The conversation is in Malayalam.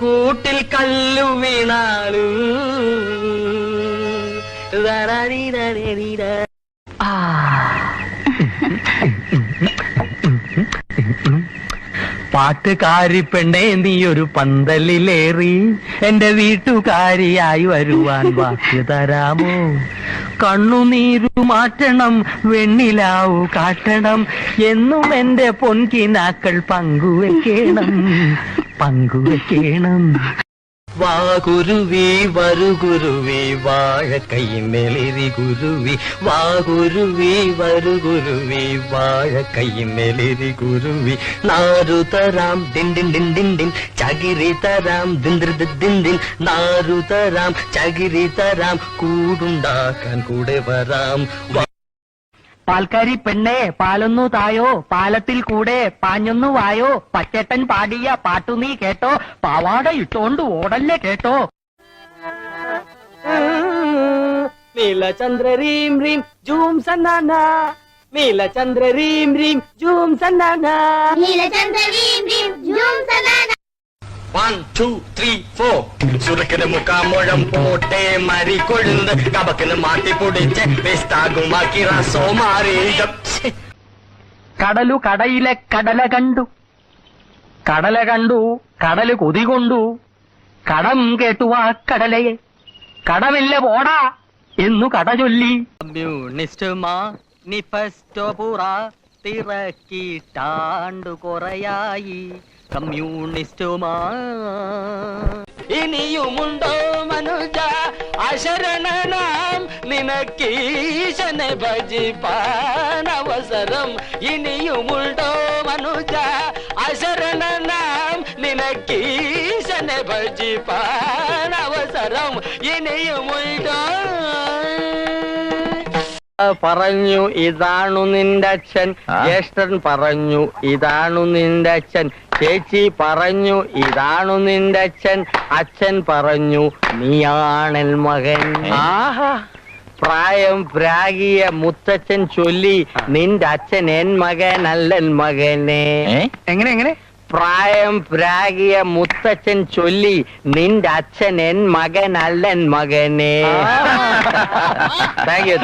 കൂട്ടിൽ കല്ലു വീണാളു പാട്ടുകാരി പെണ്ണേ നീ ഒരു പന്തലിലേറി എന്റെ വീട്ടുകാരിയായി വരുവാൻ വാക്ക് തരാമോ? കണ്ണുനീരു മാറ്റണം, വെണ്ണിലാവു കാട്ടണം, എന്നും എന്റെ പൊൻകിനാക്കൾ പങ്കുവെക്കണം. വാഗുരുവി വരുഗുരുവി വാഴക്കൈമേലെരി ഗുരുവി, വാഗുരുവി വരുഗുരുവി വാഴക്കൈമേലെരി ഗുരുവി. നാരു തരാം ദിൻ ദിൻ ദിൻ ദിൻ ദിൻ, ചകിരി തരാം ദിൻ ദിൻ ദിൻ ദിൻ, നാരു തരാം ചകിരി തരാം, കൂടുണ്ടാക്കാൻ കൂടെ വരാം. പാൽക്കാരി പെണ്ണേ പാലൊന്നു തായോ, പാലത്തിൽ കൂടെ പാഞ്ഞൊന്നു വായോ, പച്ചേട്ടൻ പാടിയ പാട്ടു നീ കേട്ടോ, പാവാട ഇട്ടോണ്ട് ഓടല്ലേ കേട്ടോ. നീലചന്ദ്ര റീം റീം ജൂം സന്നാന, നീലചന്ദ്ര റീം റീം ജൂം സന്നാന, നീലചന്ദ്ര റീം റീം ജൂം സന്നാന. 1 2 3 4 സുരക്കിന് മുക്കാമുഴം പോട്ടെ മരി കൊഴുന്ന് കബക്കിന് മാറ്റി പൊടിച്ച് വേസ്താകുമാക്കി റസോ മാറി. കടലു കടയിലെ കടല കണ്ടു, കടല കണ്ടു കടല് കൊതികൊണ്ടു, കടം കേട്ടു ആ കടലയെ, കടമില്ല പോടാ എന്നു കട ചൊല്ലി. കമ്മ്യൂണിസ്റ്റ് മാനിഫെസ്റ്റോ പുറ തിറക്കിട്ടാണ്ടു കുറയായി, കമ്മ്യൂണിസ്റ്റുമാ ഇനിയുമുണ്ടോ മനുജ അശരണനാം നിനക്കീശനെ ഭജിപ്പാൻ അവസരം, ഇനിയുമുണ്ടോ മനുജ അശരണനാം നിനക്കീശനെ ഭജിപ്പാൻ അവസരം, ഇനിയുമുണ്ടോ. പറഞ്ഞു ഇതാണു നിന്റെ അച്ഛൻ, ജ്യേഷ്ഠൻ പറഞ്ഞു ഇതാണു നിന്റെ അച്ഛൻ, ചേച്ചി പറഞ്ഞു ഇതാണു നിന്റെ അച്ഛൻ, അച്ഛൻ പറഞ്ഞു നീയാണൽ മകൻ. ആഹാ, പ്രായം പ്രാഗിയ മുത്തച്ഛൻ ചൊല്ലി നിന്റെ അച്ഛൻ എൻ മകനല്ലൻ മകനെ. എങ്ങനെ പ്രായം പ്രാഗിയ മുത്തച്ഛൻ ചൊല്ലി നിന്റെ അച്ഛൻ എൻ മകനല്ലൻ മകനെ. Thank you.